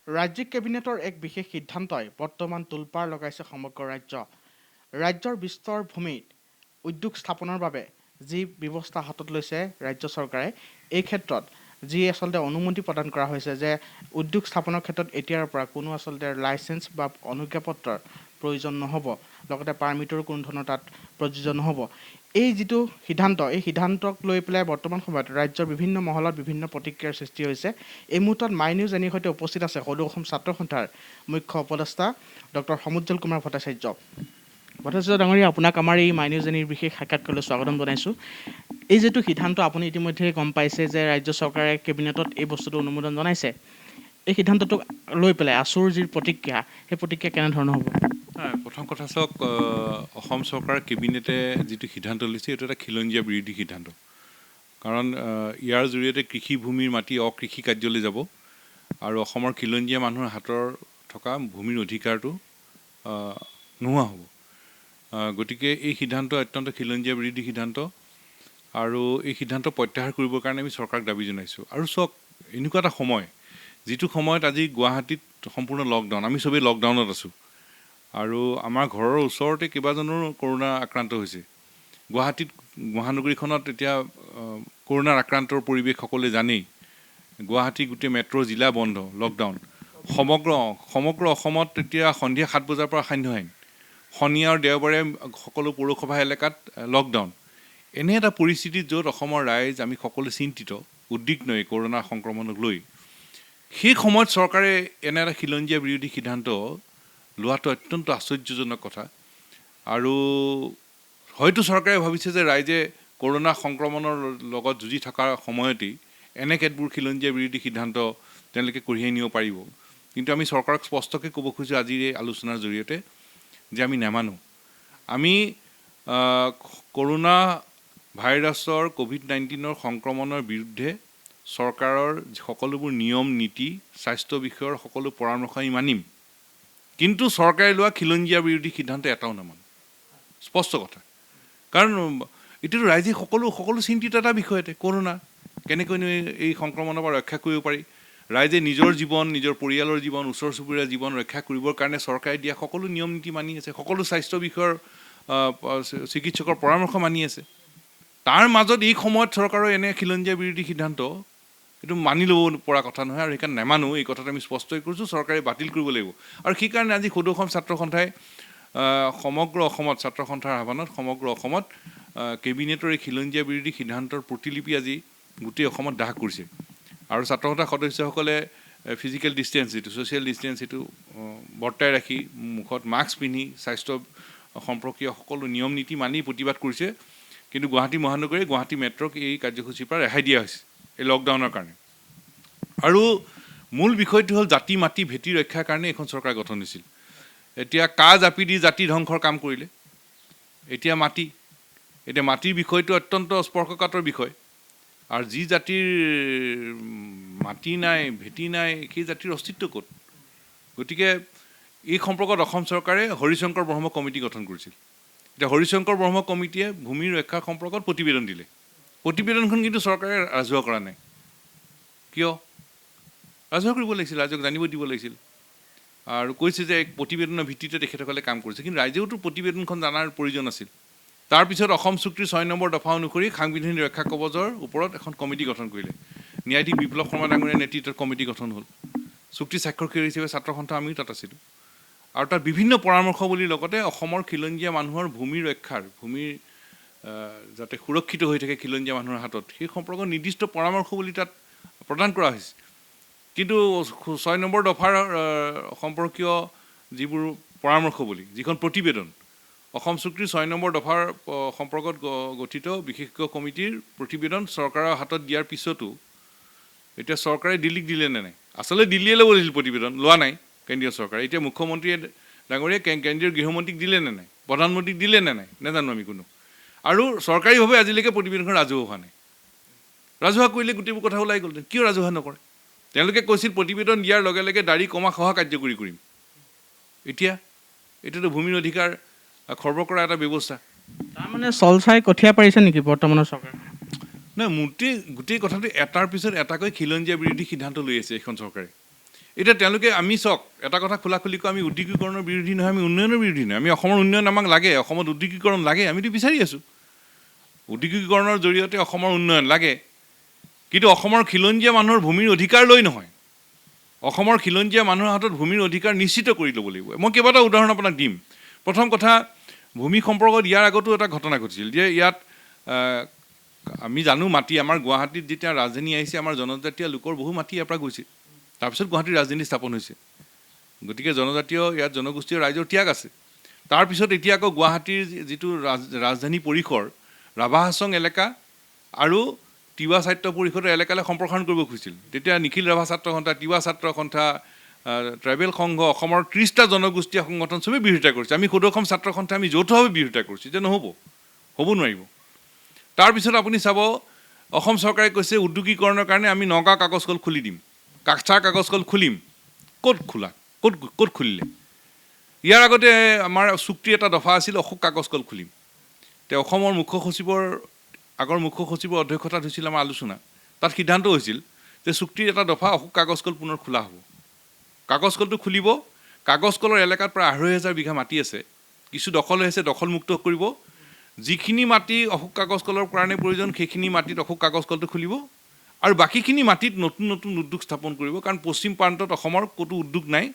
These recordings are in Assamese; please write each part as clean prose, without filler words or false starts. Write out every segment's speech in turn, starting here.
ৰাজ্যিক কেবিনেটৰ এক বিশেষ সিদ্ধান্তই বৰ্তমান তোলপাৰ লগাইছে সমগ্ৰ ৰাজ্য। ৰাজ্যৰ বিস্তৰ ভূমিত উদ্যোগ স্থাপনৰ বাবে যি ব্যৱস্থা হাতত লৈছে ৰাজ্য চৰকাৰে, এই ক্ষেত্ৰত যি আচলতে অনুমতি প্ৰদান কৰা হৈছে যে উদ্যোগ স্থাপনৰ ক্ষেত্ৰত এতিয়াৰ পৰা কোনো আচলতে লাইচেঞ্চ বা অনুজ্ঞাপত্ৰৰ প্ৰয়োজন নহ'ব, লগতে পাৰ্মিটৰো কোনো ধৰণৰ তাত প্ৰযোজ্য নহ'ব। এই যিটো সিদ্ধান্ত, এই সিদ্ধান্তক লৈ পেলাই বৰ্তমান সময়ত ৰাজ্যৰ বিভিন্ন মহলত বিভিন্ন প্ৰতিক্ৰিয়াৰ সৃষ্টি হৈছে। এই মুহূৰ্তত মাই নিউজ এনিৰ সৈতে উপস্থিত আছে সদৌ অসম ছাত্ৰ সন্থাৰ মুখ্য উপদেষ্টা ডক্টৰ সমুজ্জ্বল কুমাৰ ভট্টাচাৰ্য। ভট্টাচাৰ্য ডাঙৰীয়া, আপোনাক আমাৰ এই মাই নিউজ এনিৰ বিশেষ সাক্ষাৎকাৰলৈ স্বাগতম জনাইছোঁ। এই যিটো সিদ্ধান্ত আপুনি ইতিমধ্যে গম পাইছে যে ৰাজ্য চৰকাৰে কেবিনেটত এই বস্তুটো অনুমোদন জনাইছে, এই সিদ্ধান্তটোক লৈ পেলাই আছুৰ যি প্ৰতিক্ৰিয়া, সেই প্ৰতিক্ৰিয়া কেনেধৰণৰ হ'ব? প্ৰথম কথা চাওক, অসম চৰকাৰৰ কেবিনেটে যিটো সিদ্ধান্ত লৈছে এইটো এটা খিলঞ্জীয়া বিৰোধী সিদ্ধান্ত। কাৰণ ইয়াৰ জৰিয়তে কৃষিভূমিৰ মাটি অকৃষি কাৰ্যলৈ যাব আৰু অসমৰ খিলঞ্জীয়া মানুহৰ হাতৰ থকা ভূমিৰ অধিকাৰটো নোহোৱা হ'ব। গতিকে এই সিদ্ধান্ত অত্যন্ত খিলঞ্জীয়া বিৰোধী সিদ্ধান্ত আৰু এই সিদ্ধান্ত প্ৰত্যাহাৰ কৰিবৰ কাৰণে আমি চৰকাৰক দাবী জনাইছোঁ। আৰু চাওক, এনেকুৱা এটা সময় যিটো সময়ত আজি গুৱাহাটীত সম্পূৰ্ণ লকডাউন, আমি চবেই লকডাউনত আছোঁ আৰু আমাৰ ঘৰৰ ওচৰতে কেইবাজনৰো কৰোণা আক্ৰান্ত হৈছে। গুৱাহাটীত মহানগৰীখনত এতিয়া কৰোণাৰ আক্ৰান্তৰ পৰিৱেশ সকলোৱে জানেই। গুৱাহাটী গোটেই মেট্ৰ' জিলা বন্ধ, লকডাউন। সমগ্ৰ অসমত এতিয়া সন্ধিয়া 7 বজাৰ পৰা সান্ধ্য আইন, শনি আৰু দেওবাৰে সকলো পৌৰসভা এলেকাত লকডাউন। এনে এটা পৰিস্থিতিত য'ত অসমৰ ৰাইজ আমি সকলো চিন্তিত, উদ্বিগ্ন এই কৰোণা সংক্ৰমণক লৈ, সেই সময়ত চৰকাৰে এনে এটা খিলঞ্জীয়া বিৰোধী সিদ্ধান্ত লোৱাটো অত্যন্ত আশ্চৰ্যজনক কথা। আৰু হয়তো চৰকাৰে ভাবিছে যে ৰাইজে কৰোণা সংক্ৰমণৰ লগত যুঁজি থকাৰ সময়তেই এনে কেতবোৰ খিলঞ্জীয়া বিৰোধী সিদ্ধান্ত তেওঁলোকে কঢ়িয়াই নিব পাৰিব। কিন্তু আমি চৰকাৰক স্পষ্টকৈ ক'ব খোজোঁ আজিৰ এই আলোচনাৰ জৰিয়তে যে আমি নামানো। আমি কৰোণা ভাইৰাছৰ ক'ভিড-19 সংক্ৰমণৰ বিৰুদ্ধে চৰকাৰৰ সকলোবোৰ নিয়ম নীতি, স্বাস্থ্য বিষয়ৰ সকলো পৰামৰ্শ আমি মানিম, কিন্তু চৰকাৰে লোৱা খিলঞ্জীয়া বিৰোধী সিদ্ধান্ত এটাও নামানো। স্পষ্ট কথা। কাৰণ এতিয়াতো ৰাইজে সকলো চিন্তিত এটা বিষয়তে, কৰোণা কেনেকৈনো এই সংক্ৰমণৰ পৰা ৰক্ষা কৰিব পাৰি। ৰাইজে নিজৰ জীৱন, নিজৰ পৰিয়ালৰ জীৱন, ওচৰ চুবুৰীয়াৰ জীৱন ৰক্ষা কৰিবৰ কাৰণে চৰকাৰে দিয়া সকলো নিয়ম নীতি মানি আছে, সকলো স্বাস্থ্য বিষয়ৰ চিকিৎসকৰ পৰামৰ্শ মানি আছে। তাৰ মাজত এই সময়ত চৰকাৰৰ এনে খিলঞ্জীয়া বিৰোধী সিদ্ধান্ত, এইটো মানি ল'ব পৰা কথা নহয়। আৰু সেইকাৰণে নেমানো, এই কথাটো আমি স্পষ্টই কৰিছোঁ, চৰকাৰে বাতিল কৰিব লাগিব। আৰু সেইকাৰণে আজি সদৌ অসম ছাত্ৰ সন্থাই সমগ্ৰ অসমত, ছাত্ৰ সন্থাৰ আহ্বানত সমগ্ৰ অসমত কেবিনেটৰ এই খিলঞ্জীয়া বিৰোধী সিদ্ধান্তৰ প্ৰতিলিপি আজি গোটেই অসমত দাহ কৰিছে। আৰু ছাত্ৰ সন্থাৰ সদস্যসকলে ফিজিকেল ডিষ্টেঞ্চ, যিটো ছ'চিয়েল ডিষ্টেঞ্চ, সেইটো বৰ্তাই ৰাখি মুখত মাস্ক পিন্ধি স্বাস্থ্য সম্পৰ্কীয় সকলো নিয়ম নীতি মানি প্ৰতিবাদ কৰিছে। কিন্তু গুৱাহাটী মহানগৰী, গুৱাহাটী মেট্ৰক এই কাৰ্যসূচীৰ পৰা ৰেহাই দিয়া হৈছে এই লকডাউনৰ কাৰণে। আৰু মূল বিষয়টো হ'ল জাতি মাটি ভেটি ৰক্ষাৰ কাৰণে এইখন চৰকাৰ গঠন হৈছিল। এতিয়া জাপি দি জাতি ধ্বংসৰ কাম কৰিলে। এতিয়া মাটিৰ বিষয়টো অত্যন্ত স্পৰ্শকাতৰ বিষয়। আৰু যি জাতিৰ মাটি নাই, ভেটি নাই, সেই জাতিৰ অস্তিত্ব ক'ত? গতিকে এই সম্পৰ্কত অসম চৰকাৰে হৰিশংকৰ ব্ৰহ্ম কমিটি গঠন কৰিছিল। এতিয়া হৰিশংকৰ ব্ৰহ্ম কমিটিয়ে ভূমিৰ ৰক্ষাৰ সম্পৰ্কত প্ৰতিবেদন দিলে। প্ৰতিবেদনখন কিন্তু চৰকাৰে ৰাজহুৱা কৰা নাই। কিয়? ৰাজহুৱা কৰিব লাগিছিল, ৰাইজক জানিব দিব লাগিছিল। আৰু কৈছে যে প্ৰতিবেদনৰ ভিত্তিতে তেখেতসকলে কাম কৰিছে, কিন্তু ৰাইজেওতো প্ৰতিবেদনখন জনাৰ প্ৰয়োজন আছিল। তাৰপিছত অসম চুক্তিৰ 6 নম্বৰ দফা অনুসৰি সাংবিধানিক ৰক্ষা কৱচৰ ওপৰত এখন কমিটি গঠন কৰিলে। ন্যায়াধীশ বিপ্লৱ শৰ্মা ডাঙৰীয়াৰ নেতৃত্বত কমিটি গঠন হ'ল। চুক্তি স্বাক্ষৰকাৰী হিচাপে ছাত্ৰ সন্থা আমিও তাত আছিলোঁ। আৰু তাত বিভিন্ন পৰামৰ্শাৱলীৰ লগতে অসমৰ খিলঞ্জীয়া মানুহৰ ভূমিৰ ৰক্ষাৰ, ভূমিৰ যাতে সুৰক্ষিত হৈ থাকে খিলঞ্জীয়া মানুহৰ হাতত, সেই সম্পৰ্কত নিৰ্দিষ্ট পৰামৰ্শাৱলী তাত প্ৰদান কৰা হৈছে। কিন্তু 6 নম্বৰ দফাৰ সম্পৰ্কীয় যিবোৰ পৰামৰ্শাৱলী, যিখন প্ৰতিবেদন, অসম চুক্তিৰ 6 নম্বৰ দফাৰ সম্পৰ্কত গঠিত বিশেষজ্ঞ কমিটিৰ প্ৰতিবেদন চৰকাৰৰ হাতত দিয়াৰ পিছতো এতিয়া চৰকাৰে দিল্লীক দিলে নে নাই? আচলতে দিল্লীয়ে ল'ব লাগিছিল প্ৰতিবেদন, লোৱা নাই কেন্দ্ৰীয় চৰকাৰে। এতিয়া মুখ্যমন্ত্ৰীয়ে ডাঙৰীয়ে কেন্দ্ৰীয় গৃহমন্ত্ৰীক দিলে নে নাই? প্ৰধানমন্ত্ৰীক দিলে নে নাই? নাজানো আমি কোনো। আৰু চৰকাৰীভাৱে আজিলৈকে প্ৰতিবেদনখন ৰাজহুৱা হোৱা নাই। ৰাজহুৱা কৰিলে গোটেইবোৰ কথা ওলাই গ'ল। কিয় ৰাজহুৱা নকৰে? তেওঁলোকে কৈছিল প্ৰতিবেদন দিয়াৰ লগে লগে দাড়ি কমা সহ কাৰ্যকৰী কৰিম। এতিয়াতো ভূমিৰ অধিকাৰ খৰ্ব কৰা এটা ব্যৱস্থা। তাৰমানে চলচাই কঠীয়া পাৰিছে নেকি বৰ্তমানৰ চৰকাৰে? নহয়, গোটেই কথাটো এটাৰ পিছত এটাকৈ খিলঞ্জীয়া বিৰোধী সিদ্ধান্ত লৈ আছে এইখন চৰকাৰে। এতিয়া তেওঁলোকে আমি চাওক এটা কথা খোলাখুলি কওঁ, আমি উদ্যোগীকৰণৰ বিৰোধী নহয়, আমি উন্নয়নৰ বিৰোধী নহয়। আমি অসমৰ উন্নয়ন আমাক লাগে, অসমত উদ্যোগীকৰণ লাগে, আমিতো বিচাৰি আছোঁ। উদ্যোগীকৰণৰ জৰিয়তে অসমৰ উন্নয়ন লাগে, কিন্তু অসমৰ খিলঞ্জীয়া মানুহৰ ভূমিৰ অধিকাৰ লৈ নহয়। অসমৰ খিলঞ্জীয়া মানুহৰ হাতত ভূমিৰ অধিকাৰ নিশ্চিত কৰি ল'ব লাগিব। মই কেইবাটাও উদাহৰণ আপোনাক দিম। প্ৰথম কথা, ভূমি সম্পৰ্কত ইয়াৰ আগতো এটা ঘটনা ঘটিছিল যে ইয়াত আমি জানো মাটি আমাৰ গুৱাহাটীত যেতিয়া ৰাজধানী আহিছে, আমাৰ জনজাতীয় লোকৰ বহু মাটি ইয়াৰ পৰা গৈছে। তাৰপিছত গুৱাহাটীৰ ৰাজধানী স্থাপন হৈছে। গতিকে জনজাতীয় ইয়াত জনগোষ্ঠীয় ৰাইজৰ ত্যাগ আছে। তাৰপিছত এতিয়া আকৌ গুৱাহাটীৰ যিটো ৰাজধানী পৰিসৰ, ৰাভা হাছং এলেকা আৰু তিৱা ছাত্ৰ পৰিষদৰ এলেকালৈ সম্প্ৰসাৰণ কৰিব খুজিছিল। তেতিয়া নিখিল ৰাভা ছাত্ৰ সন্থা, তিৱা ছাত্ৰ সন্থা, ট্ৰাইবেল সংঘ, অসমৰ 30টা জনগোষ্ঠীয় সংগঠন চবেই বিৰোধিতা কৰিছে। আমি সদৌ অসম ছাত্ৰ সন্থা আমি যৌথভাৱে বিৰোধিতা কৰিছোঁ যে নহ'ব, হ'ব নোৱাৰিব। তাৰপিছত আপুনি চাব, অসম চৰকাৰে কৈছে উদ্যোগীকৰণৰ কাৰণে আমি নগাঁও কাগজ কল খুলি দিম, কাছাৰ কাগজ কল খুলিম। ক'ত খোলা, ক'ত খুলিলে? ইয়াৰ আগতে আমাৰ চুক্তিৰ এটা দফা আছিল অশোক কাগজ কল খুলিম। তেওঁ অসমৰ আগৰ মুখ্য সচিবৰ অধ্যক্ষতাত হৈছিল আমাৰ আলোচনা। তাত সিদ্ধান্ত হৈছিল যে চুক্তিৰ এটা দফা অশোক কাগজ কল পুনৰ খোলা হ'ব। কাগজ কলটো খুলিব। কাগজ কলৰ এলেকাত প্ৰায় 2,500 বিঘা মাটি আছে, কিছু দখল হৈ আছে, দখলমুক্ত কৰিব। যিখিনি মাটি অশোক কাগজ কলৰ কাৰণে প্ৰয়োজন সেইখিনি মাটিত অশোক কাগজ কলটো খুলিব, আৰু বাকীখিনি মাটিত নতুন নতুন উদ্যোগ স্থাপন কৰিব। কাৰণ পশ্চিম প্ৰান্তত অসমৰ ক'তো উদ্যোগ নাই।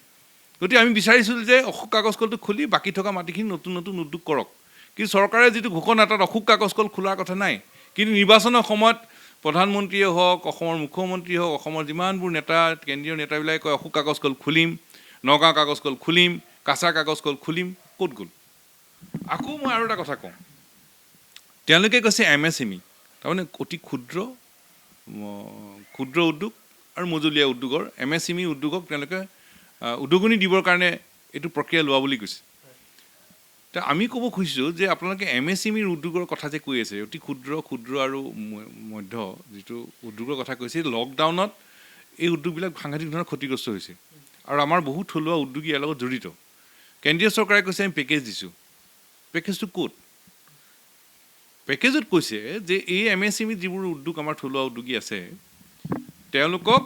গতিকে আমি বিচাৰিছিলোঁ যে অশোক কাগজ কলটো খুলি বাকী থকা মাটিখিনি নতুন নতুন উদ্যোগ কৰক। কিন্তু চৰকাৰে যিটো ঘোষণা, তাত অশোক কাগজ কল খোলাৰ কথা নাই। কিন্তু নিৰ্বাচনৰ সময়ত প্ৰধানমন্ত্ৰীয়ে হওক, অসমৰ মুখ্যমন্ত্ৰীয়ে হওক, অসমৰ যিমানবোৰ নেতা, কেন্দ্ৰীয় নেতাবিলাকে কয় অশোক কাগজ কল খুলিম, নগাঁও কাগজ কল খুলিম, কাছাৰ কাগজ কল খুলিম। ক'ত গ'ল? আকৌ মই আৰু এটা কথা কওঁ, তেওঁলোকে কৈছে MSME, তাৰমানে অতি ক্ষুদ্ৰ উদ্যোগ আৰু মজলীয়া উদ্যোগৰ MSME উদ্যোগক তেওঁলোকে উদগনি দিবৰ কাৰণে এইটো প্ৰক্ৰিয়া লোৱা বুলি কৈছে। তে আমি ক'ব খুজিছোঁ যে আপোনালোকে MSME উদ্যোগৰ কথা যে কৈ আছে, অতি ক্ষুদ্ৰ আৰু মধ্য যিটো উদ্যোগৰ কথা কৈছে, লকডাউনত এই উদ্যোগবিলাক সাংঘাতিক ধৰণৰ ক্ষতিগ্ৰস্ত হৈছে আৰু আমাৰ বহুত থলুৱা উদ্যোগী ইয়াৰ লগত জড়িত। কেন্দ্ৰীয় চৰকাৰে কৈছে আমি পেকেজ দিছোঁ। পেকেজটো ক'ত? পেকেজত কৈছে যে এই MSME যিবোৰ উদ্যোগ আমাৰ থলুৱা উদ্যোগী আছে, তেওঁলোকক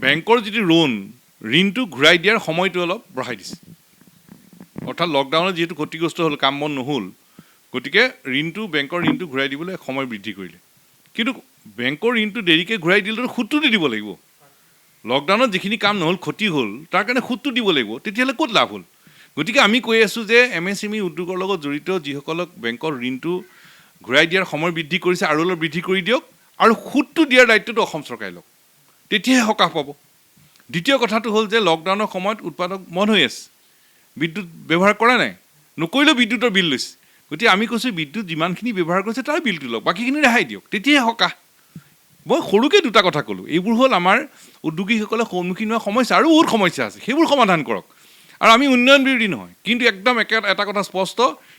বেংকৰ যিটো ঋণটো ঘূৰাই দিয়াৰ সময়টো অলপ বঢ়াই দিছে। অৰ্থাৎ লকডাউনত যিহেতু ক্ষতিগ্ৰস্ত হ'ল, কাম বন নহ'ল, গতিকে বেংকৰ ঋণটো ঘূৰাই দিবলৈ সময় বৃদ্ধি কৰিলে। কিন্তু বেংকৰ ঋণটো দেৰিকৈ ঘূৰাই দিলেতো সুতটো দিব লাগিব। লকডাউনত যিখিনি কাম নহ'ল, ক্ষতি হ'ল, তাৰ কাৰণে সুতটো দিব লাগিব। তেতিয়াহ'লে ক'ত লাভ হ'ল? গতিকে আমি কৈ আছোঁ যে MSME উদ্যোগৰ লগত জড়িত যিসকলক বেংকৰ ঋণটো ঘূৰাই দিয়াৰ সময় বৃদ্ধি কৰিছে আৰু অলপ বৃদ্ধি কৰি দিয়ক, আৰু সুতটো দিয়াৰ দায়িত্বটো অসম চৰকাৰে লওক, তেতিয়াহে সকাহ পাব। দ্বিতীয় কথাটো হ'ল যে লকডাউনৰ সময়ত উৎপাদক বন্ধ হৈ আছে, বিদ্যুৎ ব্যৱহাৰ কৰা নাই, নকৰিলেও বিদ্যুতৰ বিল লৈছে। গতিকে আমি কৈছোঁ বিদ্যুৎ যিমানখিনি ব্যৱহাৰ কৰিছে তাৰ বিলটো লওক, বাকীখিনি ৰেহাই দিয়ক, তেতিয়াহে সকাহ। মই সৰুকৈ দুটা কথা ক'লোঁ। এইবোৰ হ'ল আমাৰ উদ্যোগীসকলে সন্মুখীন হোৱা সমস্যা, আৰু বহুত সমস্যা আছে, সেইবোৰ সমাধান কৰক। আৰু আমি উন্নয়ন বিৰোধী নহয়, কিন্তু একদম এটা কথা স্পষ্ট,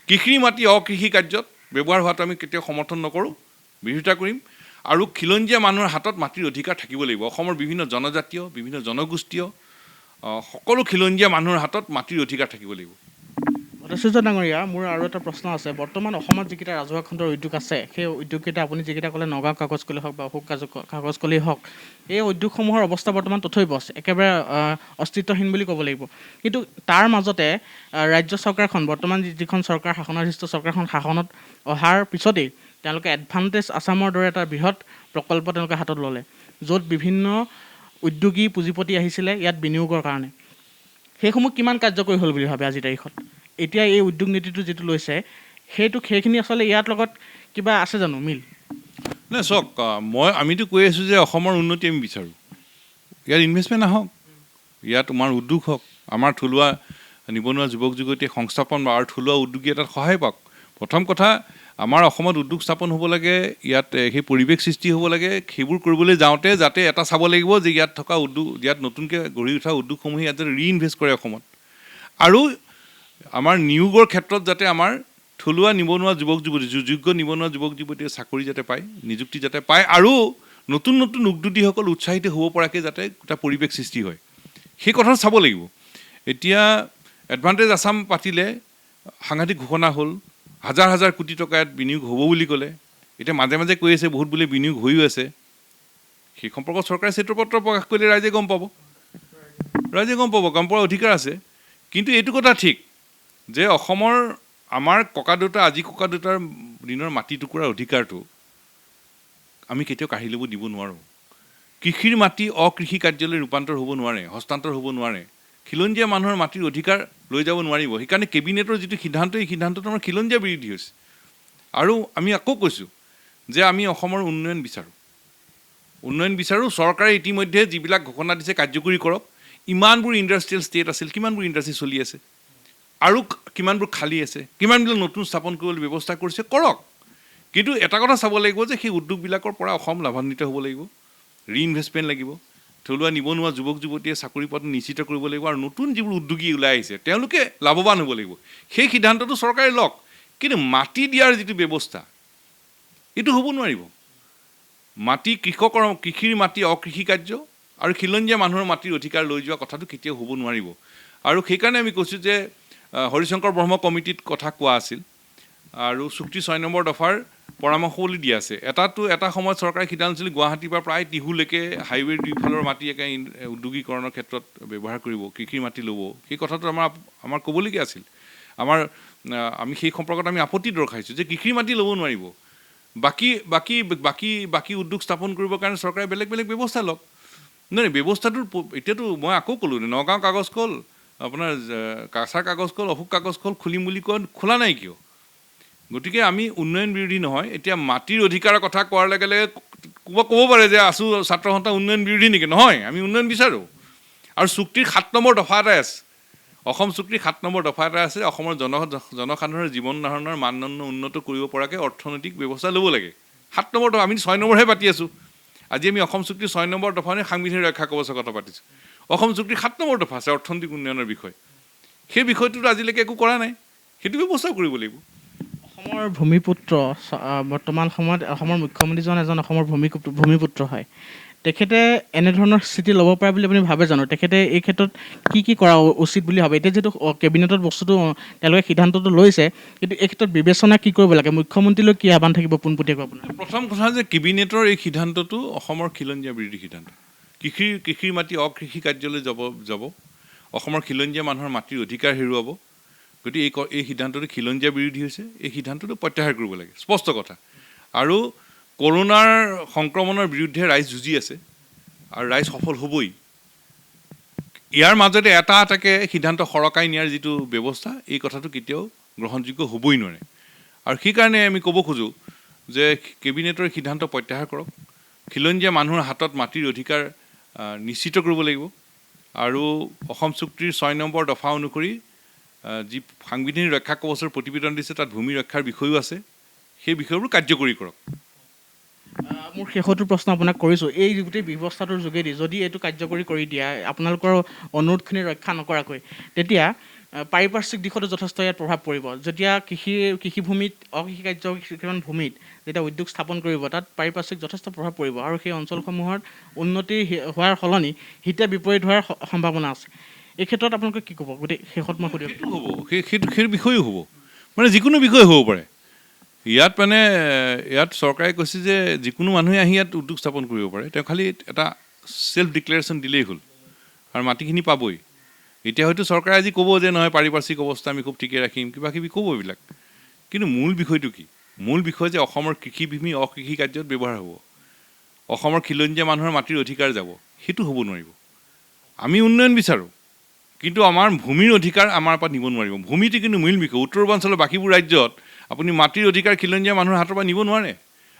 কৃষিৰ মাটি অকৃষি কাৰ্যত ব্যৱহাৰ হোৱাটো আমি কেতিয়াও সমৰ্থন নকৰোঁ, বিৰোধিতা কৰিম। আৰু খিলঞ্জীয়া মানুহৰ হাতত মাটিৰ অধিকাৰ থাকিব লাগিব। অসমৰ বিভিন্ন জনজাতীয়, বিভিন্ন জনগোষ্ঠীয়, সকলো খিলঞ্জীয়া মানুহৰ হাতত মাটিৰ অধিকাৰ থাকিব লাগিব। ভট্টাচাৰ্য ডাঙৰীয়া, মোৰ আৰু এটা প্ৰশ্ন আছে। বৰ্তমান অসমত যিকেইটা ৰাজহুৱা খণ্ডৰ উদ্যোগ আছে, সেই উদ্যোগকেইটা আপুনি যিকেইটা ক'লে, নগাঁও কাগজ কলেই হওক বা অশোক কাগজ কলেই হওক, এই উদ্যোগসমূহৰ অৱস্থা বৰ্তমান তথৈবচ, একেবাৰে অস্তিত্বহীন বুলি ক'ব লাগিব। কিন্তু তাৰ মাজতে ৰাজ্য চৰকাৰখন, বৰ্তমান যিখন চৰকাৰ শাসনাধীষ্ঠ চৰকাৰখন শাসনত অহাৰ পিছতেই তেওঁলোকে এডভান্টেজ আছামৰ দৰে এটা বৃহৎ প্ৰকল্প তেওঁলোকে হাতত ল'লে, য'ত বিভিন্ন উদ্যোগী পুঁজিপতি আহিছিলে ইয়াত বিনিয়োগৰ কাৰণে। সেইসমূহ কিমান কাৰ্যকৰী হ'ল বুলি ভাবে আজিৰ তাৰিখত? এতিয়া এই উদ্যোগ নীতিটো যিটো লৈছে, সেইখিনি আচলতে ইয়াৰ লগত কিবা আছে জানো মিল? নাই চাওক, আমিতো কৈ আছোঁ যে অসমৰ উন্নতি আমি বিচাৰোঁ, ইয়াত ইনভেষ্টমেণ্ট আহক, ইয়াত আমাৰ উদ্যোগ হওক, আমাৰ থলুৱা নিবনুৱা যুৱক যুৱতীয়ে সংস্থাপন বা আৰু থলুৱা উদ্যোগী এটাত সহায় পাওক। প্ৰথম কথা, আমাৰ অসমত উদ্যোগ স্থাপন হ'ব লাগে, ইয়াত সেই পৰিৱেশ সৃষ্টি হ'ব লাগে। সেইবোৰ কৰিবলৈ যাওঁতে যাতে এটা চাব লাগিব যে ইয়াত থকা ইয়াত নতুনকৈ গঢ়ি উঠা উদ্যোগসমূহে ইয়াত যাতে ৰিইনভেষ্ট কৰে অসমত, আৰু আমাৰ নিয়োগৰ ক্ষেত্ৰত যাতে আমাৰ থলুৱা নিবনুৱা যুৱক যুৱতী, যোগ্য নিবনুৱা যুৱক যুৱতীয়ে চাকৰি যাতে পায়, নিযুক্তি যাতে পায়, আৰু নতুন নতুন উদ্যোগীসকল উৎসাহিত হ'ব পৰাকৈ যাতে এটা পৰিৱেশ সৃষ্টি হয়, সেই কথা চাব লাগিব। এতিয়া এডভান্টেজ আছাম পাতিলে, সাংঘাতিক ঘোষণা হ'ল, হাজাৰ হাজাৰ কোটি টকা ইয়াত বিনিয়োগ হ'ব বুলি ক'লে। এতিয়া মাজে মাজে কৈ আছে বহুত বোলে বিনিয়োগ হৈও আছে, সেই সম্পৰ্কত চৰকাৰে শ্বেতপত্ৰ প্ৰকাশ কৰিলে ৰাইজে গম পাব। ৰাইজে গম পাব, কাম পোৱাৰ অধিকাৰ আছে। কিন্তু এইটো কথা ঠিক যে অসমৰ আমাৰ ককাদেউতা আজি ককাদেউতাৰ দিনৰ মাটি টুকুৰাৰ অধিকাৰটো আমি কেতিয়াও কাঢ়ি ল'ব দিব নোৱাৰোঁ। কৃষিৰ মাটি অকৃষি কাৰ্যলৈ ৰূপান্তৰ হ'ব নোৱাৰে, হস্তান্তৰ হ'ব নোৱাৰে। খিলঞ্জীয়া মানুহৰ মাটিৰ অধিকাৰ লৈ যাব নোৱাৰিব। সেইকাৰণে কেবিনেটৰ যিটো সিদ্ধান্ত, এই সিদ্ধান্তটো আমাৰ খিলঞ্জীয়া বিৰোধী হৈছে। আৰু আমি আকৌ কৈছোঁ যে আমি অসমৰ উন্নয়ন বিচাৰোঁ। চৰকাৰে ইতিমধ্যে যিবিলাক ঘোষণা দিছে কাৰ্যকৰী কৰক। ইমানবোৰ ইণ্ডাষ্ট্ৰিয়েল ষ্টেট আছিল, কিমানবোৰ ইণ্ডাষ্ট্ৰি চলি আছে, আৰু কিমানবোৰ খালী আছে, কিমানবিলাক নতুন স্থাপন কৰিবলৈ ব্যৱস্থা কৰিছে, কৰক। কিন্তু এটা কথা চাব লাগিব যে সেই উদ্যোগবিলাকৰ পৰা অসম লাভান্বিত হ'ব লাগিব, ৰিইনভেষ্টমেণ্ট লাগিব, থলুৱা নিবনুৱা যুৱক যুৱতীয়ে চাকৰি পোৱাটো নিশ্চিত কৰিব লাগিব, আৰু নতুন যিবোৰ উদ্যোগী ওলাই আহিছে তেওঁলোকে লাভৱান হ'ব লাগিব। সেই সিদ্ধান্তটো চৰকাৰে লওক। কিন্তু মাটি দিয়াৰ যিটো ব্যৱস্থা, এইটো হ'ব নোৱাৰিব। মাটি কৃষিৰ মাটি অকৃষি কাৰ্য আৰু খিলঞ্জীয়া মানুহৰ মাটিৰ অধিকাৰ লৈ যোৱা কথাটো কেতিয়াও হ'ব নোৱাৰিব। আৰু সেইকাৰণে আমি কৈছোঁ যে হৰিশংকৰ ব্ৰহ্ম কমিটিত কথা কোৱা আছিল, আৰু চুক্তি 6 নম্বৰ দফাৰ পৰামৰ্শৱলী দিয়া আছে। এটা সময়ত চৰকাৰে সিদ্ধান্ত লৈছিল গুৱাহাটীৰ পৰা প্ৰায় টিহুলৈকে হাইৱেৰ দুইফালৰ মাটি একে উদ্যোগীকৰণৰ ক্ষেত্ৰত ব্যৱহাৰ কৰিব, কৃষিৰ মাটি ল'ব। সেই কথাটো আমাৰ ক'বলগীয়া আছিল। আমি সেই সম্পৰ্কত আমি আপত্তি দৰ্শাইছোঁ যে কৃষিৰ মাটি ল'ব নোৱাৰিব। বাকী উদ্যোগ স্থাপন কৰিবৰ কাৰণে চৰকাৰে বেলেগ বেলেগ ব্যৱস্থা লওক। নহয়, ব্যৱস্থাটোৰ এতিয়াতো মই আকৌ ক'লোঁ, নগাঁও কাগজ কল, আপোনাৰ কাছাৰ কাগজ কল, অশোক কাগজ কল খুলিম বুলি কয়, খোলা নাই কিয়? গতিকে আমি উন্নয়ন বিৰোধী নহয়। এতিয়া মাটিৰ অধিকাৰৰ কথা কোৱাৰ লগে লগে ক'ব পাৰে যে ছাত্ৰ সন্থা উন্নয়ন বিৰোধী নেকি? নহয়, আমি উন্নয়ন বিচাৰোঁ। আৰু চুক্তিৰ 7 নম্বৰ দফা এটাই আছে, অসম চুক্তিৰ 7 নম্বৰ দফা এটা আছে, অসমৰ জনসাধাৰণৰ জীৱন ধাৰণৰ মানদণ্ড উন্নত কৰিব পৰাকৈ অৰ্থনৈতিক ব্যৱস্থা ল'ব লাগে। 7 নম্বৰ দফা, আমি 6 নম্বৰহে পাতি আছোঁ। আজি আমি অসম চুক্তিৰ 6 নম্বৰ দফা সাংবিধানিক ৰক্ষা কৱচৰ কথা পাতিছোঁ। অসম চুক্তিৰ 7 নম্বৰ দফা আছে অৰ্থনৈতিক উন্নয়নৰ বিষয়। সেই বিষয়টোতো আজিলৈকে একো কৰা নাই, সেইটো ব্যৱস্থাও কৰিব লাগিব। অসমৰ ভূমিপুত্ৰ, বৰ্তমান সময়ত অসমৰ মুখ্যমন্ত্ৰীজন এজন অসমৰ ভূমিপুত্ৰ হয়। তেখেতে এনেধৰণৰ স্থিতি ল'ব পাৰে বুলি আপুনি ভাবে জানো? তেখেতে এই ক্ষেত্ৰত কি কৰা উচিত বুলি ভাবে? এতিয়া যিহেতু কেবিনেটত বস্তুটো তেওঁলোকে সিদ্ধান্তটো লৈছে, কিন্তু এই ক্ষেত্ৰত বিবেচনা কি কৰিব লাগে? মুখ্যমন্ত্ৰীলৈ কি আহ্বান থাকিব পোনপটীয়াকৈ আপোনাৰ? প্ৰথম কথা যে কেবিনেটৰ এই সিদ্ধান্তটো অসমৰ খিলঞ্জীয়া বিৰোধী সিদ্ধান্ত। কৃষিৰ মাটি অকৃষি কাৰ্যলৈ যাব, অসমৰ খিলঞ্জীয়া মানুহৰ মাটিৰ অধিকাৰ হেৰুৱাব। গতিকে এই সিদ্ধান্তটো খিলঞ্জীয়া বিৰোধী হৈছে। এই সিদ্ধান্তটো প্ৰত্যাহাৰ কৰিব লাগে, স্পষ্ট কথা। আৰু কৰোনাৰ সংক্ৰমণৰ বিৰুদ্ধে ৰাইজ যুঁজি আছে, আৰু ৰাইজ সফল হ'বই। ইয়াৰ মাজতে এটাকে সিদ্ধান্ত সৰকাই নিয়াৰ যিটো ব্যৱস্থা, এই কথাটো কেতিয়াও গ্ৰহণযোগ্য হ'বই নোৱাৰে। আৰু সেইকাৰণে আমি ক'ব খোজোঁ যে কেবিনেটৰ সিদ্ধান্ত প্ৰত্যাহাৰ কৰক। খিলঞ্জীয়া মানুহৰ হাতত মাটিৰ অধিকাৰ নিশ্চিত কৰিব লাগিব। আৰু অসম চুক্তিৰ 6 নম্বৰ দফা অনুসৰি যি সাংবিধানিক ৰক্ষা কৱচৰ প্ৰতিবেদন দিছে, তাত ভূমি ৰক্ষাৰ বিষয়ো আছে। সেই বিষয়বোৰ কাৰ্যকৰী কৰক। মোৰ শেষৰটো প্ৰশ্ন আপোনাক কৰিছোঁ, এই গোটেই ব্যৱস্থাটোৰ যোগেদি যদি এইটো কাৰ্যকৰী কৰি দিয়া, আপোনালোকৰ অনুৰোধখিনি ৰক্ষা নকৰাকৈ, তেতিয়া পাৰিপাৰ্শ্বিক দিশতো যথেষ্ট ইয়াত প্ৰভাৱ পৰিব। যেতিয়া কৃষিভূমিত অকৃষি কাৰ্য কিছুমান ভূমিত যেতিয়া উদ্যোগ স্থাপন কৰিব, তাত পাৰিপাৰ্শ্বিক যথেষ্ট প্ৰভাৱ পৰিব, আৰু সেই অঞ্চলসমূহত উন্নতি হোৱাৰ সলনি হিতে বিপৰীত হোৱাৰ সম্ভাৱনা আছে। এই ক্ষেত্ৰত আপোনালোকে কি ক'ব? গোটেই শেষত মই সুধিম। সেইটো হ'ব, সেই বিষয়েও হ'ব, মানে যিকোনো বিষয়ে হ'ব পাৰে। ইয়াত চৰকাৰে কৈছে যে যিকোনো মানুহে আহি ইয়াত উদ্যোগ স্থাপন কৰিব পাৰে, তেওঁ খালি এটা চেল্ফ ডিক্লেৰেশ্যন দিলেই হ'ল, আৰু মাটিখিনি পাবই। এতিয়া হয়তো চৰকাৰে আজি ক'ব যে নহয়, পাৰিপাৰ্শ্বিক অৱস্থা আমি খুব ঠিকে ৰাখিম, কিবা কিবি ক'ব এইবিলাক। কিন্তু মূল বিষয়টো কি? মূল বিষয় যে অসমৰ কৃষিভূমি অকৃষি কাৰ্যত ব্যৱহাৰ হ'ব, অসমৰ খিলঞ্জীয়া মানুহৰ মাটিৰ অধিকাৰ যাব, সেইটো হ'ব নোৱাৰিব। আমি উন্নয়ন বিচাৰোঁ, কিন্তু আমাৰ ভূমিৰ অধিকাৰ আমাৰ পৰা নিব নোৱাৰিব। ভূমিটো কিন্তু মূল বিষয়। উত্তৰ পূৰ্বাঞ্চলৰ বাকীবোৰ ৰাজ্যত আপুনি মাটিৰ অধিকাৰ খিলঞ্জীয়া মানুহৰ হাতৰ পৰা নিব নোৱাৰে।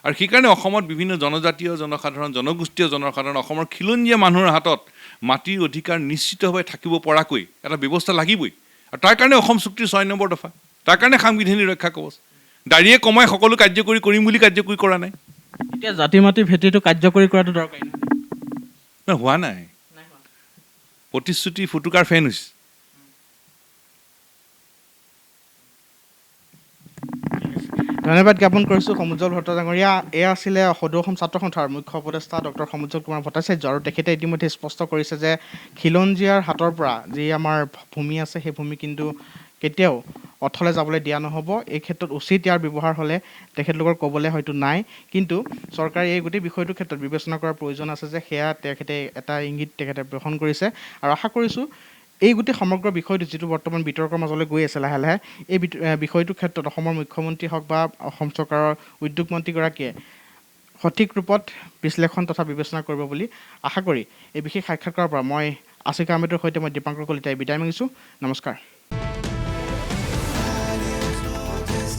আৰু সেইকাৰণে অসমত বিভিন্ন জনজাতীয় জনসাধাৰণ, জনগোষ্ঠীয় জনসাধাৰণ, অসমৰ খিলঞ্জীয়া মানুহৰ হাতত মাটিৰ অধিকাৰ নিশ্চিতভাৱে থাকিব পৰাকৈ এটা ব্যৱস্থা লাগিবই। আৰু তাৰ কাৰণে অসম চুক্তিৰ 6 নম্বৰ দফা, তাৰ কাৰণে সাংবিধানিক ৰক্ষা কৱচ। দাঁড়িয়ে কমাই সকলো কাৰ্যকৰী কৰিম বুলি কাৰ্যকৰী কৰা নাই। এতিয়া জাতি মাটি ভেটিটো কাৰ্যকৰী কৰাটো দৰকাৰী নহয়, হোৱা নাই। প্ৰতিশ্ৰুতি ফুটুকাৰ ফেন হৈছে। ধন্যবাদ জ্ঞাপন কৰিছোঁ সমুজ্জ্বল ভট্টাচাৰ্য। এয়া আছিলে সদৌ অসম ছাত্ৰ সন্থাৰ মুখ্য উপদেষ্টা ডক্টৰ সমুজ্জ্বল কুমাৰ ভট্টাচাৰ্য। আৰু তেখেতে ইতিমধ্যে স্পষ্ট কৰিছে যে খিলঞ্জীয়াৰ হাতৰ পৰা যি আমাৰ ভূমি আছে, সেই ভূমি কিন্তু কেতিয়াও অথলে যাবলৈ দিয়া নহ'ব। এই ক্ষেত্ৰত উচিত ইয়াৰ ব্যৱহাৰ হ'লে তেখেতলোকৰ ক'বলৈ হয়তো নাই, কিন্তু চৰকাৰে এই গোটেই বিষয়টোৰ ক্ষেত্ৰত বিবেচনা কৰাৰ প্ৰয়োজন আছে যে সেয়া তেখেতে এটা ইংগিত তেখেতে গ্ৰহণ কৰিছে। আৰু আশা কৰিছোঁ এই গোটেই সমগ্ৰ বিষয়টো যিটো বৰ্তমান বিতৰ্কৰ মাজলৈ গৈ আছে লাহে লাহে, এই বিষয়টোৰ ক্ষেত্ৰত অসমৰ মুখ্যমন্ত্ৰী হওক বা অসম চৰকাৰৰ উদ্যোগ মন্ত্ৰীগৰাকীয়ে সঠিক ৰূপত বিশ্লেষণ তথা বিবেচনা কৰিব বুলি আশা কৰি এই বিশেষ সাক্ষাৎকাৰৰ পৰা মই আছিক আহমেদৰ সৈতে মই দীপাংকৰ কলিতাই বিদায় মাগিছোঁ। নমস্কাৰ।